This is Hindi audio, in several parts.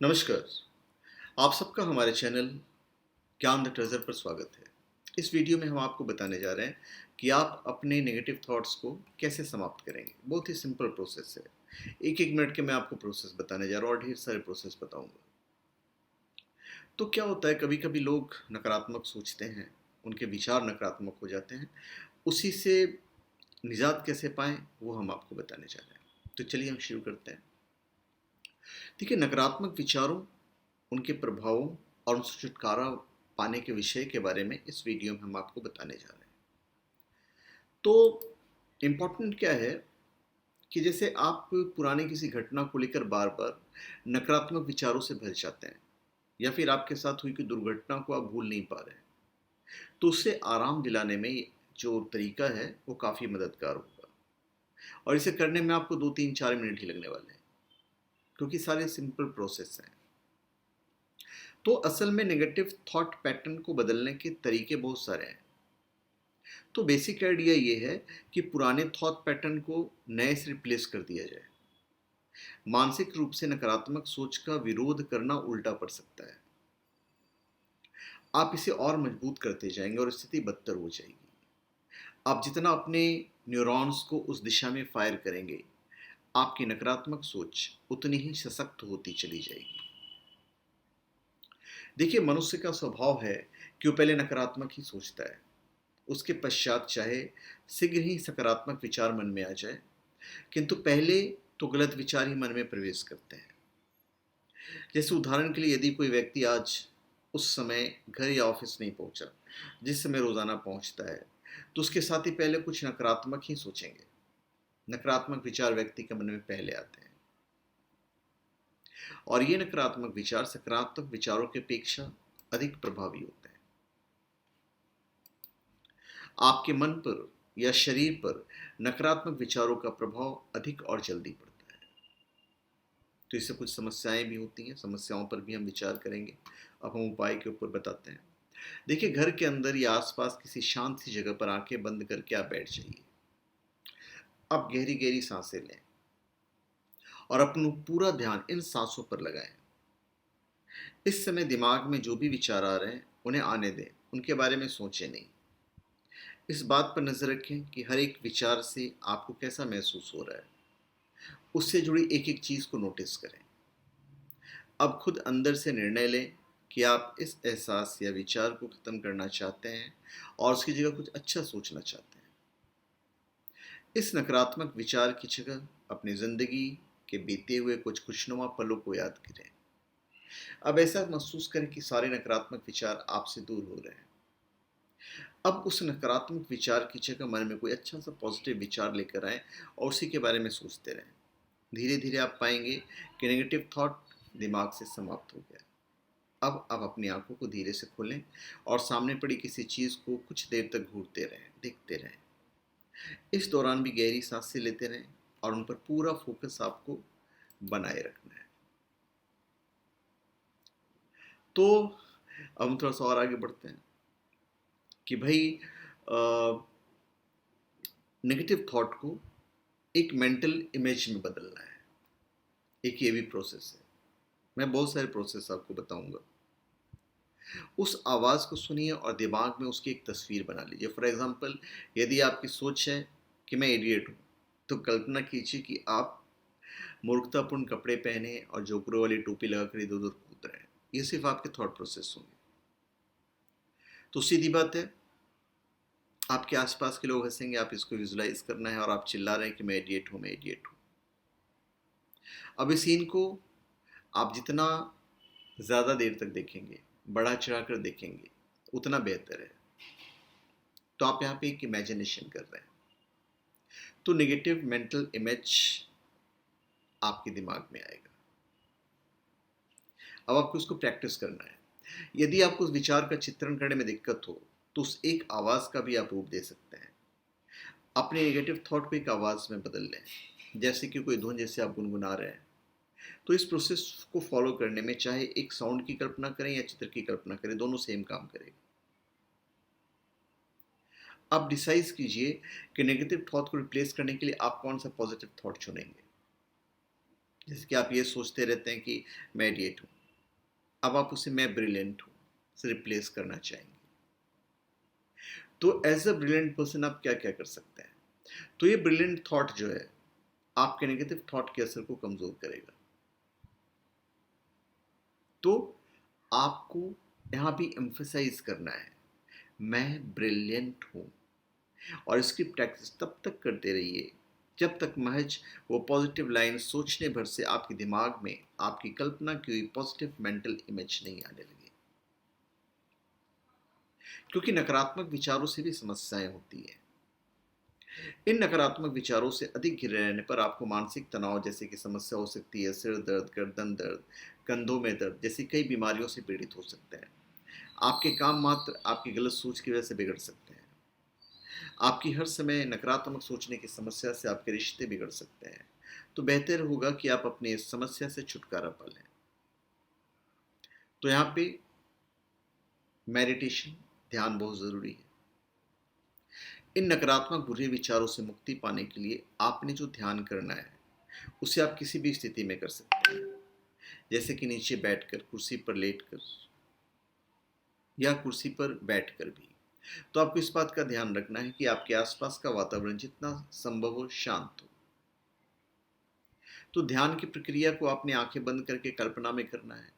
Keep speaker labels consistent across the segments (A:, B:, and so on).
A: नमस्कार। आप सबका हमारे चैनल ज्ञान द ट्रेजर पर स्वागत है। इस वीडियो में हम आपको बताने जा रहे हैं कि आप अपने नेगेटिव थॉट्स को कैसे समाप्त करेंगे। बहुत ही सिंपल प्रोसेस है। एक एक मिनट के मैं आपको प्रोसेस बताने जा रहा हूँ और ढेर सारे प्रोसेस बताऊंगा। तो क्या होता है, कभी कभी लोग नकारात्मक सोचते हैं, उनके विचार नकारात्मक हो जाते हैं। उसी से निजात कैसे पाएं वो हम आपको बताने जा रहे हैं। तो चलिए हम शुरू करते हैं। देखिए, नकारात्मक विचारों, उनके प्रभावों और उनसे छुटकारा पाने के विषय के बारे में इस वीडियो में हम आपको बताने जा रहे हैं। तो इम्पोर्टेंट क्या है कि जैसे आप पुराने किसी घटना को लेकर बार बार नकारात्मक विचारों से भर जाते हैं, या फिर आपके साथ हुई कोई दुर्घटना को आप भूल नहीं पा रहे हैं, तो उससे आराम दिलाने में जो तरीका है वो काफ़ी मददगार होगा। और इसे करने में आपको 2 3 4 मिनट ही लगने वाले हैं, क्योंकि सारे सिंपल प्रोसेस हैं। तो असल में नेगेटिव थॉट पैटर्न को बदलने के तरीके बहुत सारे हैं। तो बेसिक आइडिया ये है कि पुराने थॉट पैटर्न को नए से रिप्लेस कर दिया जाए। मानसिक रूप से नकारात्मक सोच का विरोध करना उल्टा पड़ सकता है। आप इसे और मजबूत करते जाएंगे और स्थिति बदतर हो जाएगी। आप जितना अपने न्यूरॉन्स को उस दिशा में फायर करेंगे, आपकी नकारात्मक सोच उतनी ही सशक्त होती चली जाएगी। देखिए, मनुष्य का स्वभाव है कि वो पहले नकारात्मक ही सोचता है। उसके पश्चात चाहे शीघ्र ही सकारात्मक विचार मन में आ जाए, किंतु पहले तो गलत विचार ही मन में प्रवेश करते हैं। जैसे उदाहरण के लिए, यदि कोई व्यक्ति आज उस समय घर या ऑफिस नहीं पहुंचा जिस समय रोजाना पहुंचता है, तो उसके साथ ही पहले कुछ नकारात्मक ही सोचेंगे। नकारात्मक विचार व्यक्ति के मन में पहले आते हैं, और ये नकारात्मक विचार सकारात्मक विचारों की अपेक्षा अधिक प्रभावी होते हैं। आपके मन पर या शरीर पर नकारात्मक विचारों का प्रभाव अधिक और जल्दी पड़ता है। तो इससे कुछ समस्याएं भी होती हैं, समस्याओं पर भी हम विचार करेंगे। अब हम उपाय के ऊपर बताते हैं। देखिए, घर के अंदर या आसपास किसी शांत सी जगह पर आंखें बंद करके आप बैठ जाइए। अब गहरी गहरी सांसें लें और अपना पूरा ध्यान इन सांसों पर लगाएं। इस समय दिमाग में जो भी विचार आ रहे हैं उन्हें आने दें, उनके बारे में सोचें नहीं। इस बात पर नजर रखें कि हर एक विचार से आपको कैसा महसूस हो रहा है। उससे जुड़ी एक एक चीज को नोटिस करें। अब खुद अंदर से निर्णय लें कि आप इस एहसास या विचार को खत्म करना चाहते हैं और उसकी जगह कुछ अच्छा सोचना चाहते हैं। इस नकारात्मक विचार की जगह अपनी जिंदगी के बीते हुए कुछ खुशनुमा पलों को याद करें। अब ऐसा महसूस करें कि सारे नकारात्मक विचार आपसे दूर हो रहे हैं। अब उस नकारात्मक विचार की जगह मन में कोई अच्छा सा पॉजिटिव विचार लेकर आए और उसी के बारे में सोचते रहें। धीरे धीरे आप पाएंगे कि नेगेटिव थॉट दिमाग से समाप्त हो गया। अब आप अपनी आंखों को धीरे से खोलें और सामने पड़ी किसी चीज़ को कुछ देर तक घूरते रहें, देखते रहें। इस दौरान भी गहरी सांसें लेते रहें और उन पर पूरा फोकस आपको बनाए रखना है। तो अब हम थोड़ा सा और आगे बढ़ते हैं कि भाई, नेगेटिव थॉट को एक मेंटल इमेज में बदलना है। एक ये भी प्रोसेस है। मैं बहुत सारे प्रोसेस आपको बताऊंगा। उस आवाज़ को सुनिए और दिमाग में उसकी एक तस्वीर बना लीजिए। फॉर एग्जांपल, यदि आपकी सोच है कि मैं इडियट हूँ, तो कल्पना कीजिए कि आप मूर्खतापूर्ण कपड़े पहने और जोकरों वाली टोपी लगाकर इधर उधर कूद रहे हैं। ये सिर्फ आपके थॉट प्रोसेस होंगे। तो सीधी बात है, आपके आसपास के लोग हंसेंगे, आप इसको विजुलाइज करना है और आप चिल्ला रहे हैं कि मैं इडियट हूँ, मैं इडियट हूँ। अब इस सीन को आप जितना ज़्यादा देर तक देखेंगे, बढ़ा चढ़ा कर देखेंगे, उतना बेहतर है। तो आप यहाँ पे एक इमेजिनेशन कर रहे हैं। तो नेगेटिव मेंटल इमेज आपके दिमाग में आएगा। अब आपको उसको प्रैक्टिस करना है। यदि आपको उस विचार का चित्रण करने में दिक्कत हो, तो उस एक आवाज़ का भी आप रूप दे सकते हैं। अपने नेगेटिव थॉट को एक आवाज़ में बदल लें, जैसे कि कोई धुन जैसे आप गुनगुना रहे हैं। तो इस प्रोसेस को फॉलो करने में चाहे एक साउंड की कल्पना करें या चित्र की कल्पना करें, दोनों सेम काम करेगा। आप डिसाइड कीजिए कि नेगेटिव थॉट को रिप्लेस करने के लिए आप कौन सा पॉजिटिव थॉट चुनेंगे। जैसे कि आप ये सोचते रहते हैं कि मैं इडियट हूँ, अब आप उसे मैं ब्रिलियंट हूँ से रिप्लेस करना चाहेंगे। तो एज अ ब्रिलियंट पर्सन आप क्या क्या कर सकते हैं? तो ये ब्रिलियंट थॉट जो है आपके नेगेटिव थॉट के असर को कमजोर करेगा। तो आपको यहां भी एम्फेसाइज करना है, मैं ब्रिलियंट हूं। और इसकी प्रैक्टिस तब तक करते रहिए जब तक महज वो पॉजिटिव लाइन सोचने भर से आपके दिमाग में आपकी कल्पना की हुई पॉजिटिव मेंटल इमेज नहीं आने लगे। क्योंकि नकारात्मक विचारों से भी समस्याएं होती हैं। इन नकारात्मक विचारों से अधिक घिरे रहने पर आपको मानसिक तनाव जैसे कि समस्या हो सकती है, सिर दर्द, गर्दन दर्द, कंधों में दर्द जैसी कई बीमारियों से पीड़ित हो सकते हैं। आपके काम मात्र आपकी गलत सोच की वजह से बिगड़ सकते हैं। आपकी हर समय नकारात्मक सोचने की समस्या से आपके रिश्ते बिगड़ सकते हैं। तो बेहतर होगा कि आप अपनी इस समस्या से छुटकारा पा लें। तो यहाँ पे मेडिटेशन, ध्यान बहुत ज़रूरी है। इन नकारात्मक बुरे विचारों से मुक्ति पाने के लिए आपने जो ध्यान करना है उसे आप किसी भी स्थिति में कर सकते हैं, जैसे कि नीचे बैठकर, कुर्सी पर लेटकर या कुर्सी पर बैठकर भी। तो आपको इस बात का ध्यान रखना है कि आपके आसपास का वातावरण जितना संभव हो शांत हो। तो ध्यान की प्रक्रिया को आपने आंखें बंद करके कल्पना में करना है।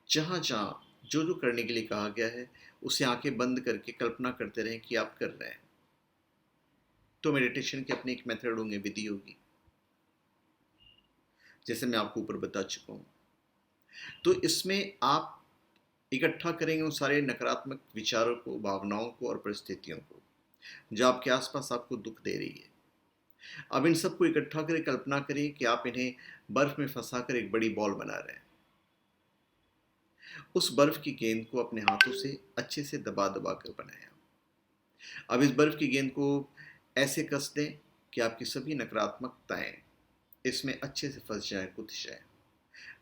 A: जहां जहां जो जो करने के लिए कहा गया है उसे आंखें बंद करके कल्पना करते रहें कि आप कर रहे हैं। तो मेडिटेशन की अपनी एक मेथड होंगे, विधि होगी, जैसे मैं आपको ऊपर बता चुका हूं। तो इसमें आप इकट्ठा करेंगे उन सारे नकारात्मक विचारों को, भावनाओं को और परिस्थितियों को जो आपके आसपास आपको दुख दे रही है। अब इन सबको इकट्ठा करके कल्पना करिए कि आप इन्हें बर्फ में फंसाकर एक बड़ी बॉल बना रहे हैं। उस बर्फ की गेंद को अपने हाथों से अच्छे से दबा दबा कर बनाएं। अब इस बर्फ की गेंद को ऐसे कस दें कि आपकी सभी नकारात्मकताएं इसमें अच्छे से फंस जाएं, कुछ जाएं।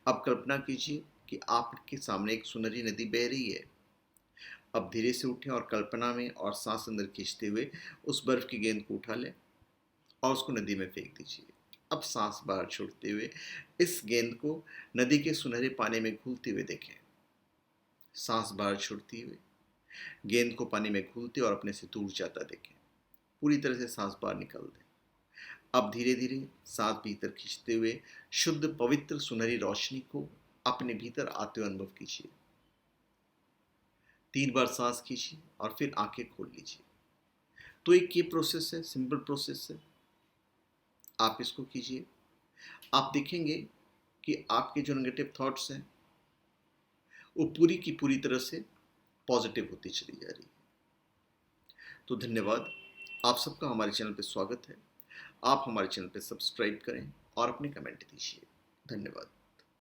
A: अब कल्पना कीजिए कि आपके सामने एक सुनहरी नदी बह रही है। अब धीरे से उठें और कल्पना में और सांस अंदर खींचते हुए उस बर्फ की गेंद को उठा लें और उसको नदी में फेंक दीजिए। अब सांस बाहर छोड़ते हुए इस गेंद को नदी के सुनहरे पानी में घुलते हुए देखें। सांस बाहर छोड़ते हुए गेंद को पानी में घुलते और अपने से दूर जाता देखें। पूरी तरह से सांस बाहर निकाल दें। अब धीरे धीरे सांस भीतर खींचते हुए शुद्ध पवित्र सुनहरी रोशनी को अपने भीतर आते हुए अनुभव कीजिए। 3 बार सांस खींचिए और फिर आंखें खोल लीजिए। तो एक ये प्रोसेस है, सिंपल प्रोसेस है, आप इसको कीजिए। आप देखेंगे कि आपके जो नेगेटिव थॉट्स हैं वो पूरी की पूरी तरह से पॉजिटिव होती चली जा रही है। तो धन्यवाद, आप सबका हमारे चैनल पे स्वागत है। आप हमारे चैनल पे सब्सक्राइब करें और अपने कमेंट दीजिए। धन्यवाद।